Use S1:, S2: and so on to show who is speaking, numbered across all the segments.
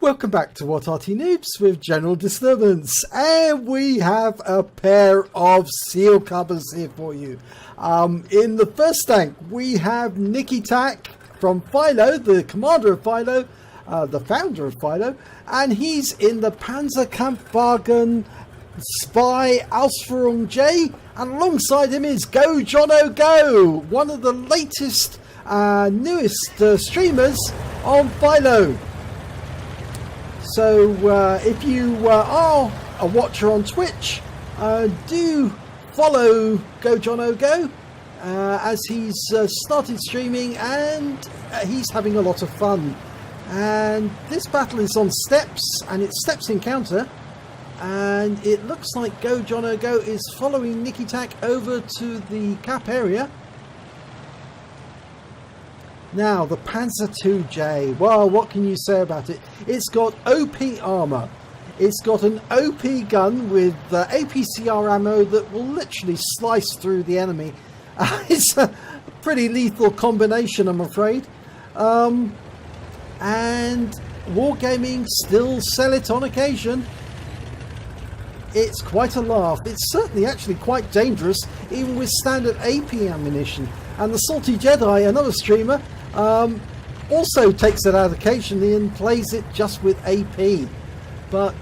S1: welcome back to What Arty Noobs with General Disturbance, and we have a pair of seal covers here for you. In the first tank we have Nikitaq from FILO, the commander of FILO, the founder of FILO, and he's in the Pz.Kpfw Spy Ausf J, and alongside him is Gojonnogo, one of the latest newest streamers on FILO. So if you are a watcher on Twitch, do follow Gojonnogo as he's started streaming, and he's having a lot of fun. And this battle is on steps, and it's steps encounter, and it looks like Gojonnogo is following Nikitaq over to the cap area. Now, the Pz.Kpfw, well, what can you say about it? It's got OP armor. It's got an OP gun with APCR ammo that will literally slice through the enemy. It's a pretty lethal combination, I'm afraid. And Wargaming still sell it on occasion. It's quite a laugh. It's certainly actually quite dangerous, even with standard AP ammunition. And the Salty Jedi, another streamer, also takes it out occasionally and plays it just with AP. But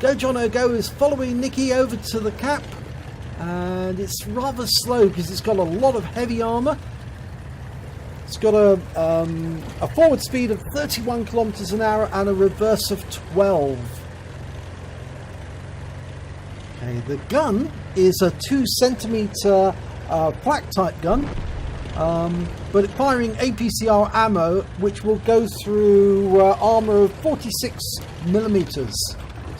S1: Gojonnogo is following Nikki over to the cap, and it's rather slow because it's got a lot of heavy armor. It's got a forward speed of 31 kilometers an hour and a reverse of 12. Okay, the gun is a 2 centimeter flak type gun. But firing APCR ammo, which will go through armor of 46 millimeters.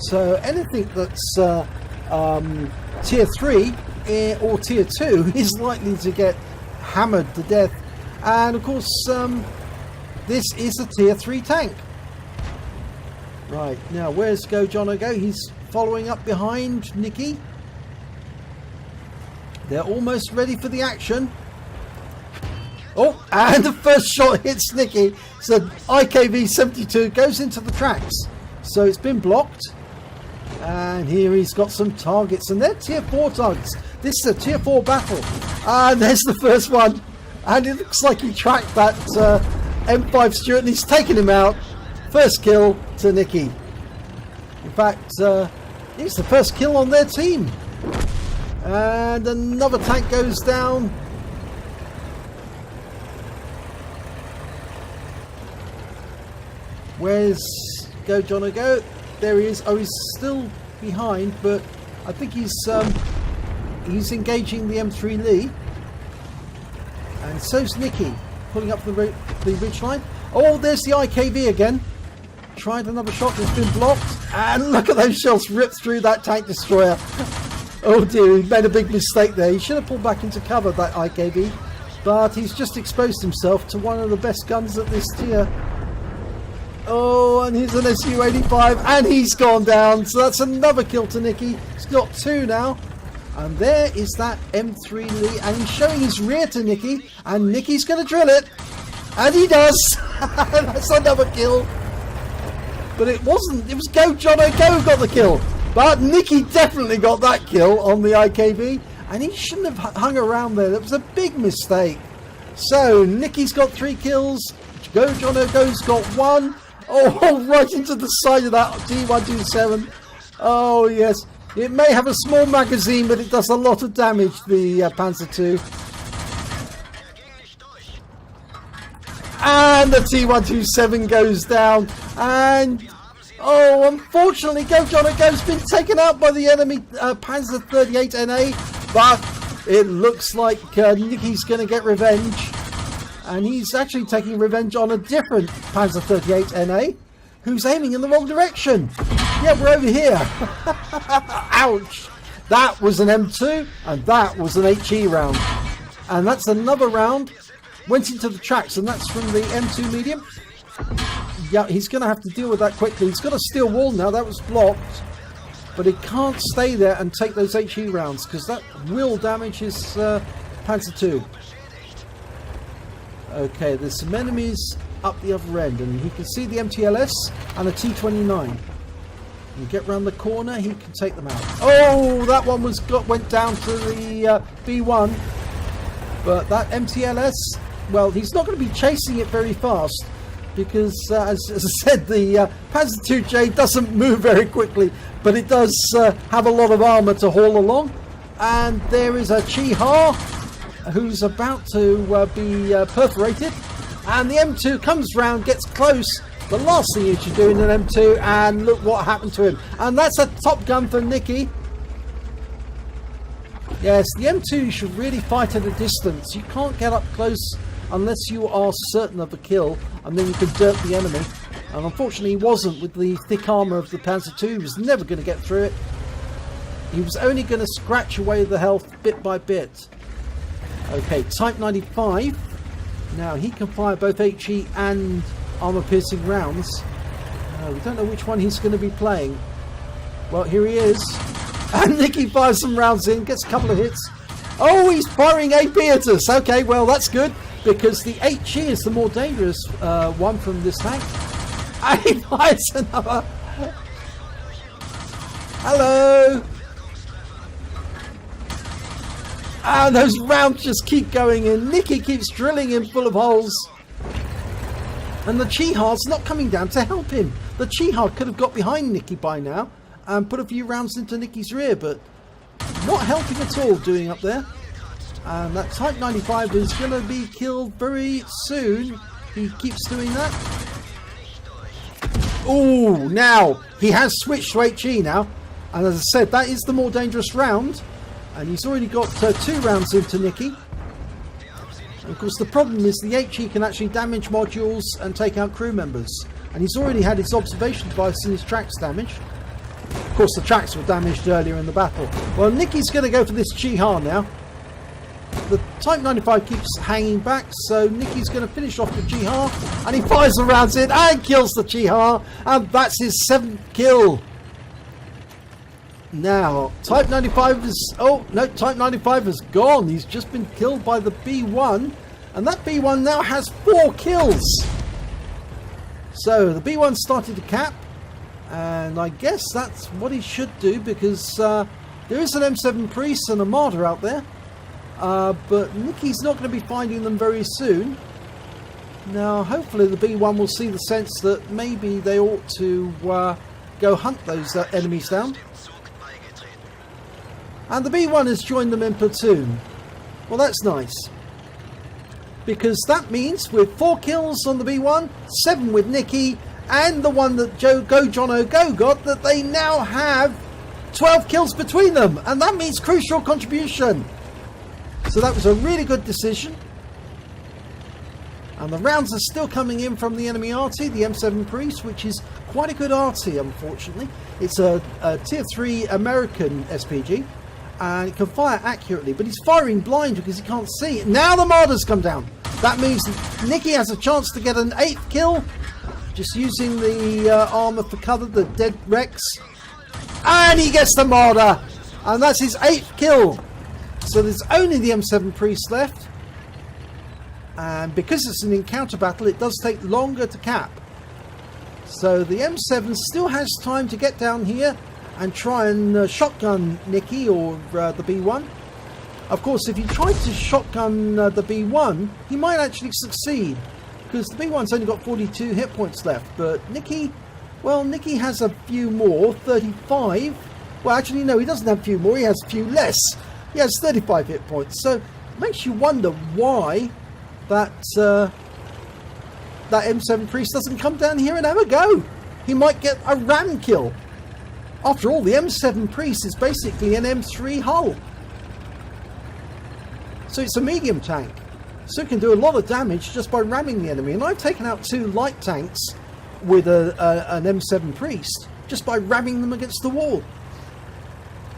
S1: So anything that's tier 3 or tier 2 is likely to get hammered to death. And of course, this is a tier 3 tank. Right, now where's Gojonnogo? He's following up behind Nikki. They're almost ready for the action. Oh, and the first shot hits Nikki. So IKV-72 goes into the tracks. So it's been blocked. And here he's got some targets, and they're tier 4 targets. This is a tier 4 battle. And there's the first one. And it looks like he tracked that M5 Stuart, and he's taken him out. First kill to Nikki. In fact, it's the first kill on their team. And another tank goes down. Where's Gojonnogo? There he is. Oh, he's still behind, but I think he's engaging the M3 Lee. And so's Nikki, pulling up the ridge line. Oh, there's the IKV again. Tried another shot that's been blocked. And look at those shells ripped through that tank destroyer. Oh dear, he made a big mistake there. He should have pulled back into cover, that IKV. But he's just exposed himself to one of the best guns at this tier. Oh, and here's an Su-85, and he's gone down. So that's another kill to Nikki. He's got 2 now. And there is that M3 Lee, and he's showing his rear to Nikki, and Nikki's going to drill it. And he does. That's another kill. But it wasn't. It was Gojonnogo who got the kill. But Nikki definitely got that kill on the IKV, and he shouldn't have hung around there. That was a big mistake. So Nikki's got 3 kills. Gojonnogo's got 1. Oh, right into the side of that T127. Oh, yes. It may have a small magazine, but it does a lot of damage, the Pz.Kpfw. And the T127 goes down. And, oh, unfortunately, Gojonnogo's been taken out by the enemy Panzer 38 NA. But it looks like Nikki's going to get revenge. And he's actually taking revenge on a different Panzer 38 NA, who's aiming in the wrong direction. Yeah, we're over here. Ouch. That was an M2, and that was an HE round. And that's another round. Went into the tracks, and that's from the M2 medium. Yeah, he's going to have to deal with that quickly. He's got a steel wall now. That was blocked. But he can't stay there and take those HE rounds, because that will damage his Panzer II. Okay, there's some enemies up the other end, and he can see the MTLS and a T29. You get round the corner, he can take them out. Oh, that one went down to the B1, but that MTLS, well, he's not going to be chasing it very fast because, as I said, the Pz.Kpfw doesn't move very quickly, but it does have a lot of armour to haul along. And there is a Chi-Ha who's about to be perforated, and the M2 comes round, gets close. The last thing you should do in an M2, and look what happened to him. And that's a top gun for Nikki. Yes, the M2 should really fight at a distance. You can't get up close unless you are certain of the kill, and then you can dirt the enemy. And unfortunately he wasn't with the thick armour of the Panzer II. He was never going to get through it. He was only going to scratch away the health bit by bit. Okay, Type 95. Now he can fire both HE and armour-piercing rounds. We don't know which one he's going to be playing. Well, here he is. And Nikki fires some rounds in, gets a couple of hits. Oh, he's firing AP at us. Okay, well, that's good, because the HE is the more dangerous one from this tank. And he fires another. Hello. And those rounds just keep going in. Nikki keeps drilling him full of holes. And the Chi-Ha's not coming down to help him. The Chi-Ha could have got behind Nikki by now and put a few rounds into Nikki's rear, but not helping at all doing up there. And that Type 95 is going to be killed very soon. He keeps doing that. Oh, now he has switched to HE now. And as I said, that is the more dangerous round. And he's already got 2 rounds into Nikki. And of course the problem is the HE can actually damage modules and take out crew members. And he's already had his observation device and his tracks damaged. Of course the tracks were damaged earlier in the battle. Well, Nikki's going to go for this Chi-Ha now. The Type 95 keeps hanging back, so Nikki's going to finish off the Chi-Ha. And he fires the rounds in and kills the Chi-Ha. And that's his 7th kill. Now, Type 95 is... Oh, no, Type 95 is gone. He's just been killed by the B1. And that B1 now has 4 kills. So, the B1 started to cap. And I guess that's what he should do, because there is an M7 Priest and a Marder out there. But Nikki's not going to be finding them very soon. Now, hopefully the B1 will see the sense that maybe they ought to go hunt those enemies down. And the B1 has joined them in platoon. Well, that's nice. Because that means with 4 kills on the B1, 7 with Nikki, and the one that Gojonnogo got, that they now have 12 kills between them. And that means crucial contribution. So that was a really good decision. And the rounds are still coming in from the enemy Arty, the M7 Priest, which is quite a good Arty, unfortunately. It's a tier 3 American SPG. And it can fire accurately, but he's firing blind because he can't see. Now the Marders come down. That means Nikki has a chance to get an 8th kill, just using the armour for cover, the dead Rex. And he gets the Marder, and that's his 8th kill. So there's only the M7 Priest left, and because it's an encounter battle, it does take longer to cap. So the M7 still has time to get down here and try and shotgun Nikki or the B1. Of course, if he tried to shotgun the B1, he might actually succeed, because the B1's only got 42 hit points left. But Nikki, well, Nikki has a few more, 35. Well, actually, no, he doesn't have a few more, he has a few less. He has 35 hit points. So it makes you wonder why that M7 Priest doesn't come down here and have a go. He might get a ram kill. After all, the M7 Priest is basically an M3 hull. So it's a medium tank. So it can do a lot of damage just by ramming the enemy. And I've taken out 2 light tanks with an M7 Priest just by ramming them against the wall.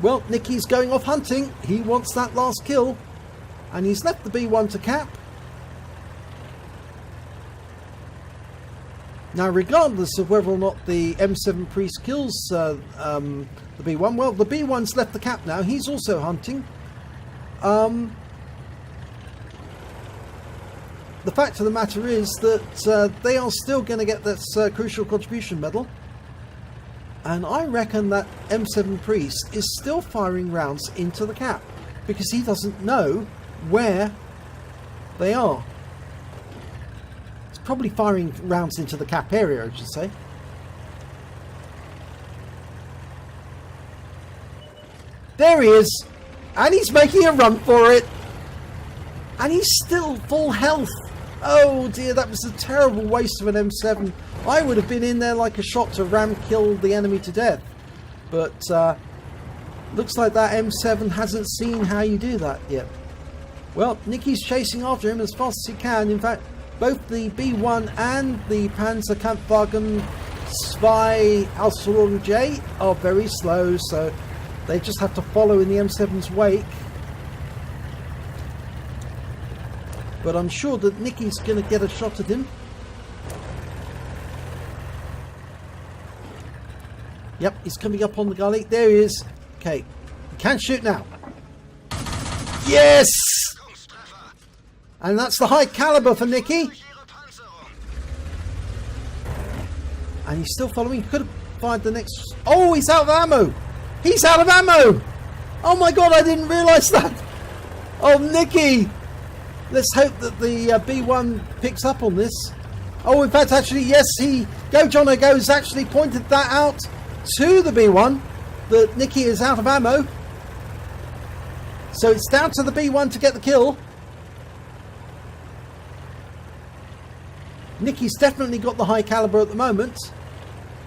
S1: Well, Nikki's going off hunting. He wants that last kill. And he's left the B1 to cap. Now, regardless of whether or not the M7 Priest kills the B1, well, the B1's left the cap now. He's also hunting. the fact of the matter is that they are still going to get this crucial contribution medal. And I reckon that M7 Priest is still firing rounds into the cap because he doesn't know where they are. He's probably firing rounds into the cap area, I should say. There he is, and he's making a run for it, and he's still full health. Oh dear, that was a terrible waste of an M7. I would have been in there like a shot to ram kill the enemy to death, but looks like that M7 hasn't seen how you do that yet. Well, Nicky's chasing after him as fast as he can. In fact, both the B1 and the Pz.Kpfw 2 Aslains J are very slow, so they just have to follow in the M7's wake. But I'm sure that Nicky's going to get a shot at him. Yep, he's coming up on the gully. There he is. Okay, he can shoot now. Yes! And that's the high caliber for Nicky. And he's still following. He could have fired the next... Oh, he's out of ammo! He's out of ammo! Oh my god, I didn't realise that! Oh, Nicky! Let's hope that the B1 picks up on this. Oh, in fact, actually, yes, Gojonnogo has actually pointed that out to the B1, that Nicky is out of ammo. So it's down to the B1 to get the kill. Nicky's definitely got the high caliber at the moment.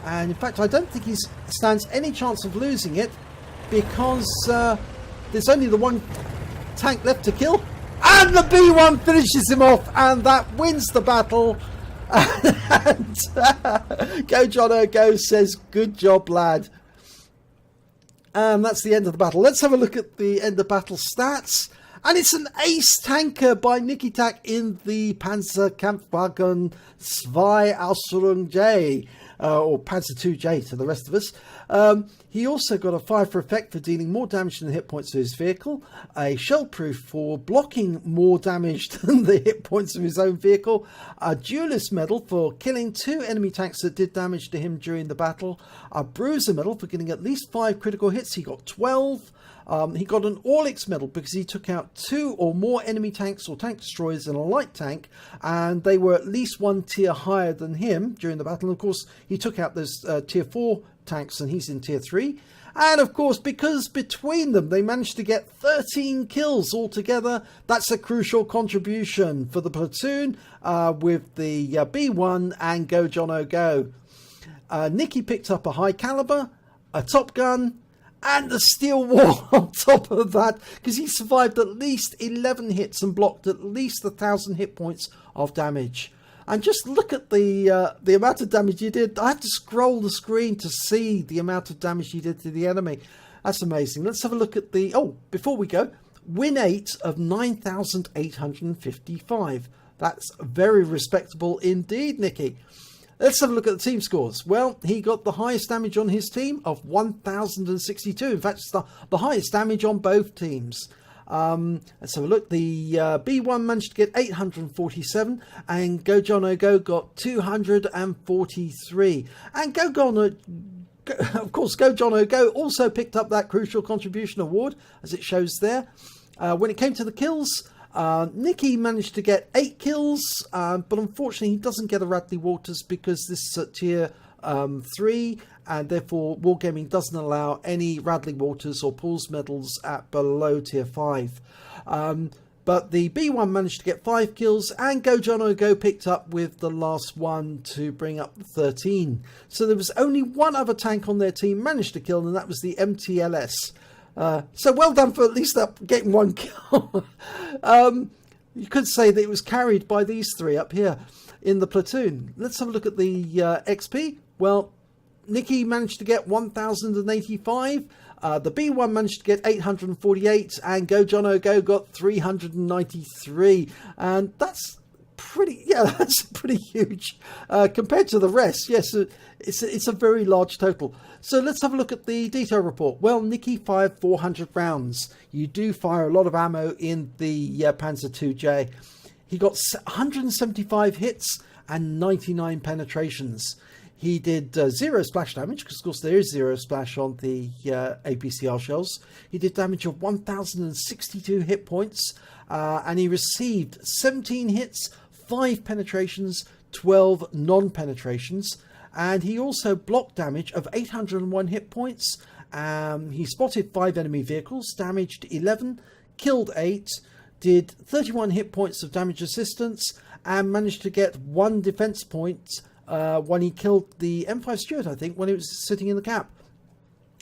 S1: And in fact, I don't think he stands any chance of losing it, because there's only the one tank left to kill. And the B1 finishes him off, and that wins the battle. And Gojonnogo says, good job, lad. And that's the end of the battle. Let's have a look at the end of battle stats. And it's an ace tanker by Nikitaq in the Pz.Kpfw 2 Aslains J. Or Panzer 2J to the rest of us. He also got a 5 for effect for dealing more damage than the hit points to his vehicle, a shell proof for blocking more damage than the hit points of his own vehicle, a duelist medal for killing 2 enemy tanks that did damage to him during the battle, a bruiser medal for getting at least 5 critical hits. He got 12. He got an Orlik medal because he took out 2 or more enemy tanks or tank destroyers in a light tank, and they were at least 1 tier higher than him during the battle. And of course, he took out those tier 4 tanks, and he's in tier 3. And of course, because between them they managed to get 13 kills altogether, that's a crucial contribution for the platoon with the B1 and Gojonnogo. Nicky picked up a high caliber, a top gun, and the steel wall on top of that, because he survived at least 11 hits and blocked at least 1,000 hit points of damage. And just look at the amount of damage he did. I had to scroll the screen to see the amount of damage he did to the enemy. That's amazing. Let's have a look at the... Oh, before we go, win 8 of 9,855. That's very respectable indeed, Nicky. Let's have a look at the team scores. Well, he got the highest damage on his team of 1,062. In fact, it's the highest damage on both teams. Let's have a look. The B1 managed to get 847 and Gojonnogo got 243. And of course, Gojonnogo also picked up that crucial contribution award, as it shows there. When it came to the kills, Nicky managed to get 8 kills, but unfortunately he doesn't get a Radley Walters because this is at tier 3, and therefore Wargaming doesn't allow any Radley Walters or Paul's medals at below tier 5. But the B1 managed to get 5 kills, and Gojonnogo picked up with the last one to bring up 13. So there was only one other tank on their team managed to kill, and that was the MTLS. So well done for at least getting 1 kill. You could say that it was carried by these 3 up here in the platoon. Let's have a look at the XP. Well, Nicky managed to get 1,085. The B1 managed to get 848, and Gojonnogo got 393. And that's pretty huge compared to the rest. Yes, it's a very large total. So let's have a look at the detail report. Well, Nicky fired 400 rounds. You do fire a lot of ammo in the Panzer 2J. He got 175 hits and 99 penetrations. He did 0 splash damage, because of course there is 0 splash on the APCR shells. He did damage of 1,062 hit points, and he received 17 hits, 5 penetrations, 12 non-penetrations, and he also blocked damage of 801 hit points. He spotted 5 enemy vehicles, damaged 11, killed 8, did 31 hit points of damage assistance, and managed to get 1 defense point when he killed the M5 Stewart, I think, when it was sitting in the cap.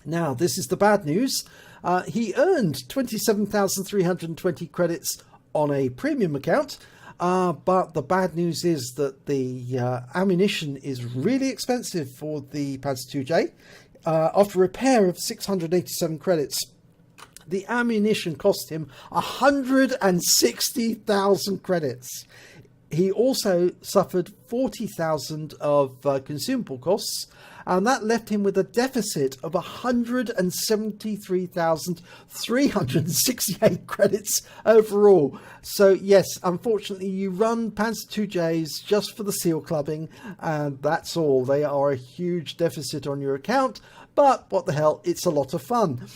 S1: Now, this is the bad news. He earned 27,320 credits on a premium account, but the bad news is that the ammunition is really expensive for the Pz.Kpfw. After a repair of 687 credits, the ammunition cost him 160,000 credits. He also suffered 40,000 of consumable costs, and that left him with a deficit of 173,368 credits overall. So yes, unfortunately, you run Pz.Kpfws just for the seal clubbing, and that's all. They are a huge deficit on your account, but what the hell, it's a lot of fun.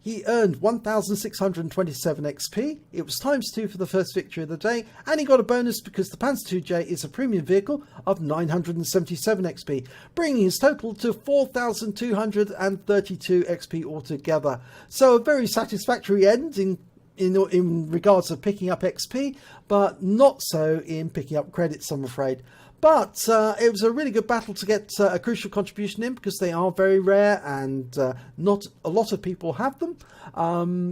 S1: He earned 1,627 XP. It was ×2 for the first victory of the day, and he got a bonus because the Pz.Kpfw is a premium vehicle of 977 XP, bringing his total to 4,232 XP altogether. So a very satisfactory end in regards of picking up XP, but not so in picking up credits, I'm afraid. But it was a really good battle to get a crucial contribution in, because they are very rare and not a lot of people have them.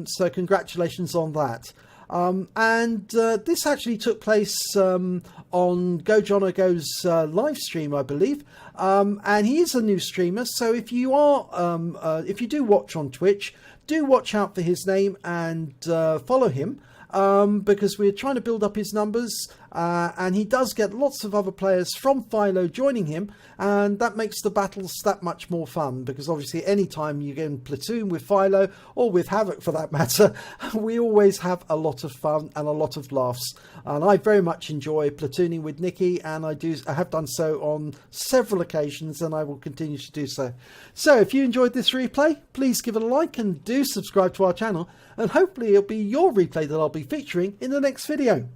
S1: So congratulations on that. And this actually took place on Gojonnogo's live stream, I believe. And he is a new streamer, so if you do watch on Twitch, do watch out for his name and follow him. Because we're trying to build up his numbers, and he does get lots of other players from FILO joining him, and that makes the battles that much more fun, because obviously anytime you get in platoon with FILO, or with Havoc for that matter, we always have a lot of fun and a lot of laughs. And I very much enjoy platooning with Nikki, and I have done so on several occasions, and I will continue to do so. So if you enjoyed this replay, please give it a like and do subscribe to our channel, and hopefully it'll be your replay that I'll be featuring in the next video.